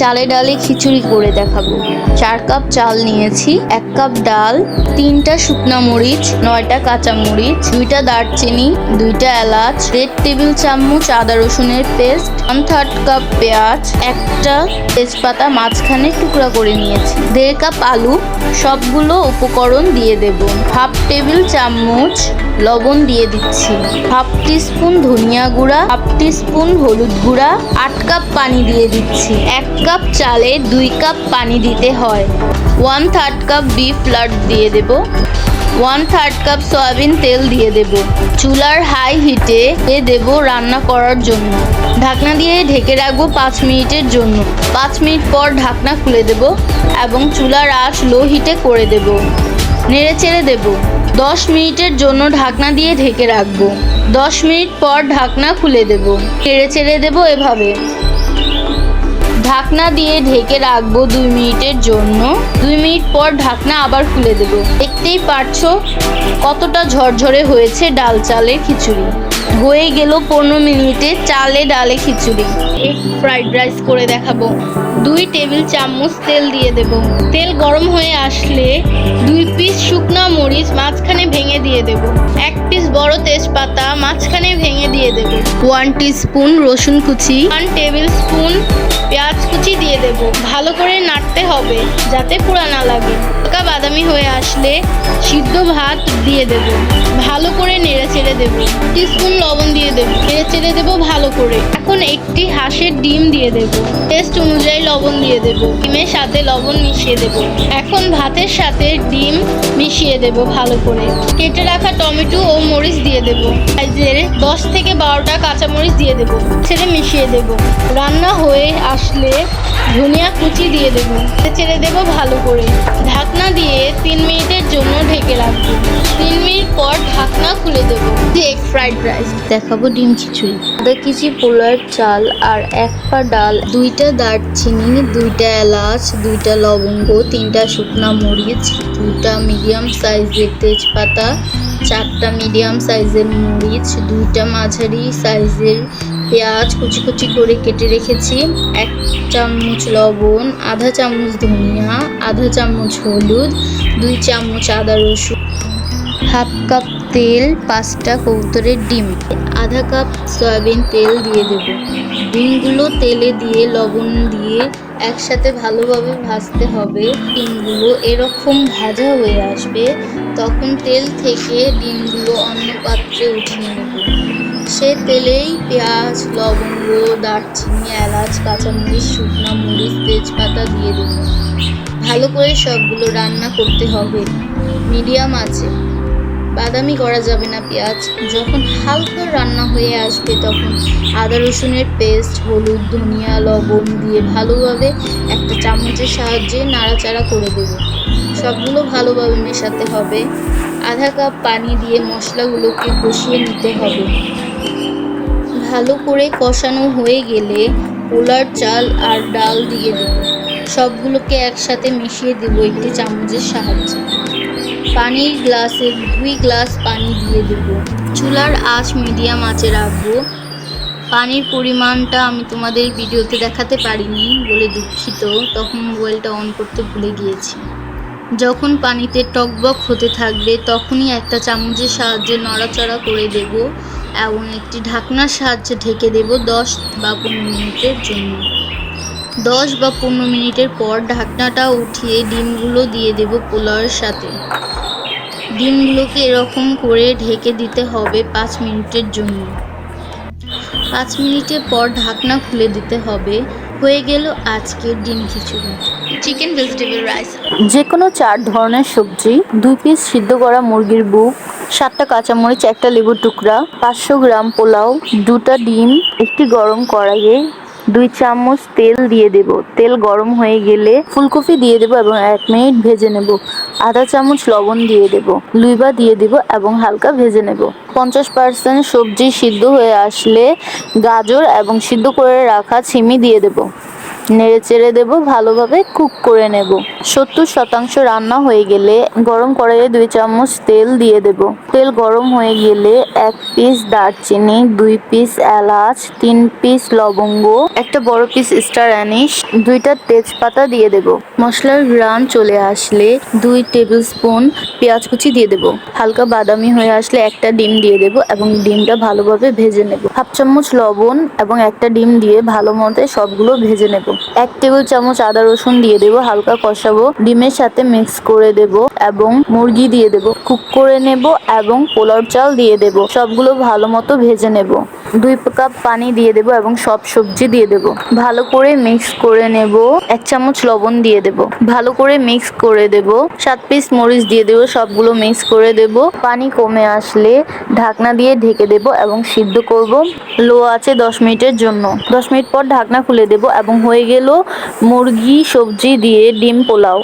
চালে ডালে খিচুড়ি করে দেখাবো। 4 কাপ চাল নিয়েছি, 1 কাপ ডাল, 3টা শুকনা মরিচ, 9টা কাঁচা মরিচ, 2টা দারচিনি, 2টা এলাচ, 1.5 টেবিল চামচ আদা রসুনের পেস্ট, 1/3 কাপ পেঁয়াজ, 1টা তেজপাতা মাঝখানে টুকরা করে নিয়েছি, 1.5 কাপ আলু। সবগুলো উপকরণ দিয়ে দেব। 1/2 টেবিল চামচ লবণ দিয়ে দিচ্ছি, 1/2 টিস্পুন ধনিয়া গুঁড়া, 1/2 টিস্পুন হলুদ গুঁড়া, 8 কাপ পানি দিয়ে দিচ্ছি। 1 কাপ চালে 2 কাপ পানি দিতে হয়। 1/3 কাপ বিফ ফ্লাট দিয়ে দেব। 1/3 কাপ সয়াবিন তেল দিয়ে দেব। চুলার হাই হিটে দেব রান্না করার জন্য। ঢাকনা দিয়ে ঢেকে রাখবো 5 মিনিটের জন্য। 5 মিনিট পর ঢাকনা খুলে দেব এবং চুলার আঁচ লো হিটে করে দেব। নেড়ে চেড়ে দেব। 10 মিনিটের জন্য ঢাকনা দিয়ে ঢেকে রাখবো। 10 মিনিট পর ঢাকনা খুলে দেব। নেড়ে চেড়ে দেব এভাবে। ঢাকনা দিয়ে ঢেকে রাখবো 2 মিনিটের জন্য। 2 মিনিট পর ঢাকনা আবার খুলে দেব। দেখতেই পারছো কতটা ঝরঝরে হয়েছে ডাল চালের খিচুড়ি। হয়ে গেল 15 মিনিটে চালে ডালে খিচুড়ি। এগ ফ্রাইড রাইস করে দেখাবো। 2 টেবিল চামচ তেল দিয়ে দেব। তেল গরম হয়ে আসলে 2 পিস শুকনা মরিচ মাঝখানে ভেঙে দিয়ে দেব। 1 পিস বড় তেজপাতা মাঝখানে ভেঙে দিয়ে দেব। 1 টিস্পুন রসুন কুচি, 1 টেবিল স্পুন পেঁয়াজ কুচি দিয়ে দেব। ভালো করে নাড়তে হবে যাতে পোড়া না লাগে। হালকা বাদামি হয়ে আসলে সিদ্ধ ভাত দিয়ে দেব। ভালো করে নেড়ে চেড়ে দেব। টিস্পুন লবণ দিয়ে দেব। নেড়ে চেড়ে দেব ভালো করে। এখন একটি হাঁসের ডিম দিয়ে দেব। টেস্ট অনুযায়ী লবণ দিয়ে দেব। ডিমের সাথে লবণ মিশিয়ে দেব। এখন ভাতের সাথে ডিম মিশিয়ে দেব ভালো করে। কেটে রাখা টমেটো ও মরিচ দিয়ে দেব। সাইজের 10 থেকে 12টা কাঁচামরিচ দিয়ে দেব। ছেড়ে মিশিয়ে দেব। রান্না হয়ে আসলে ধনিয়া কুচি দিয়ে দেব। ছেড়ে দেব ভালো করে। ঢাকনা দিয়ে 3 মিনিটের জন্য ঢেকে রাখবো। 3 মিনিট পর ঢাকনা খুলে দেব। এগ ফ্রাইড রাইস দেখাবো। ডিম খিচুড়ি, আধা কেজি পোলার চাল আর 1 পা ডাল, 2টা দারচিনি, 2টা এলাচ, 2টা লবঙ্গ, 3টা শুকনা মরিচ, 2টা মিডিয়াম সাইজের তেজপাতা, 4টা মিডিয়াম সাইজের মরিচ, 2টা মাঝারি সাইজের পেঁয়াজ কুচি কুচি করে কেটে রেখেছি, 1 চামচ লবণ, আধা চামচ ধনিয়া, আধা চামচ হলুদ, 2 চামচ আদা রসুন, 1/2 কাপ তেল, 5টা কবুতরের ডিম, আধা কাপ সয়াবিন তেল দিয়ে দেব। ডিমগুলো তেলে দিয়ে লবণ দিয়ে একসাথে ভালোভাবে ভাজতে হবে। ডিমগুলো এরকম ভাজা হয়ে আসবে তখন তেল থেকে ডিমগুলো অন্য পাত্রে উঠিয়ে নেব। সে তেলেই পেঁয়াজ, লবঙ্গ, দারচিনি, এলাচ, কাঁচামরিচ, শুকনা মরিচ, তেজপাতা দিয়ে দেব। ভালো করে সবগুলো রান্না করতে হবে মিডিয়াম আঁচে। বাদামি করা যাবে না পেঁয়াজ। যখন হালকা রান্না হয়ে আসবে তখন আদা রসুনের পেস্ট, হলুদ, ধনিয়া, লবণ দিয়ে ভালোভাবে একটা চামচের সাহায্যে নাড়াচাড়া করে দেব। সবগুলো ভালোভাবে মেশাতে হবে। আধা কাপ পানি দিয়ে মশলাগুলোকে কষিয়ে নিতে হবে। ভালো করে কষানো হয়ে গেলে পোলার চাল আর ডাল দিয়ে দেব। সবগুলোকে একসাথে মিশিয়ে দেব একটি চামচের সাহায্যে। পানির গ্লাসে 2 গ্লাস পানি দিয়ে দেব। চুলার আঁচ মিডিয়াম আঁচে রাখবো। পানির পরিমাণটা আমি তোমাদের ভিডিওতে দেখাতে পারিনি বলে দুঃখিত, তখন মোবাইলটা অন করতে ভুলে গিয়েছি। যখন পানিতে টকবক হতে থাকবে তখনই একটা চামচের সাহায্যে নড়াচড়া করে দেব এবং একটি ঢাকনার সাহায্যে ঢেকে দেব 10 বা 15 মিনিটের জন্য। 10 বা 15 মিনিটের পর ঢাকনাটা উঠিয়ে ডিমগুলো দিয়ে দেব পোলাওয়ের সাথে। ডিমগুলোকে এরকম করে ঢেকে দিতে হবে 5 মিনিটের জন্য। 5 মিনিটের পর ঢাকনা খুলে দিতে হবে। হয়ে গেল আজকের ডিম খিচুড়ি। চিকেন ভেজিটেবল রাইস, যে কোনো 4 ধরনের সবজি, 2 পিস সিদ্ধ করা মুরগির বুক, 7টা কাঁচামরিচ, 1টা লেবুর টুকরা, 500 গ্রাম পোলাও, 2টা ডিম, একটি গরম কড়াইয়ে 2 চামচ তেল দিয়ে দেব। তেল গরম হয়ে গেলে ফুলকপি দিয়ে দেব এবং 1 মিনিট ভেজে নেব। আধা চামচ লবণ দিয়ে দেব, লুইবা দিয়ে দেব এবং হালকা ভেজে নেব। 50% সবজি সিদ্ধ হয়ে আসলে গাজর এবং সিদ্ধ করে রাখা ছিমি দিয়ে দেব। নেড়ে চেড়ে দেবো, ভালোভাবে কুক করে নেব। 70% রান্না হয়ে গেলে গরম কড়াইয়ে 2 চামচ তেল দিয়ে দেব। তেল গরম হয়ে গেলে 1 পিস দারচিনি, 2 পিস এলাচ, 3 পিস লবঙ্গ, একটা বড় পিস স্টার অ্যানিশ, 2টা তেজপাতা দিয়ে দেব। মশলার ঘ্রাণ চলে আসলে 2 টেবিল স্পুন পেঁয়াজ কুচি দিয়ে দেব। হালকা বাদামি হয়ে আসলে একটা ডিম দিয়ে দেব এবং ডিমটা ভালোভাবে ভেজে নেব। হাফ চামচ লবণ এবং একটা ডিম দিয়ে ভালো মতো সবগুলো ভেজে নেব। 1 টেবিল চামচ আদা রসুন দিয়ে দেব, হালকা কষাবো। ডিমের সাথে মিক্স করে দেব এবং মুরগি দিয়ে দেব। কুক করে নেব এবং পোলাও চাল দিয়ে দেব। সবগুলো ভালো মতো ভেজে নেব। 2 কাপ পানি দিয়ে দেব এবং সব সবজি দিয়ে দেব। ভালো করে মিক্স করে নেব। 1 চামচ লবণ দিয়ে দেব। ভালো করে মিক্স করে দেব। 7 পিস মরিচ দিয়ে দেব। সবগুলো মিক্স করে দেব। পানি কমে আসলে ঢাকনা দিয়ে ঢেকে দেব এবং সিদ্ধ করব লো আঁচে 10 মিনিটের জন্য। 10 মিনিট পর ঢাকনা খুলে দেব এবং হয়ে গেল মুরগি সবজি দিয়ে ডিম পোলাও।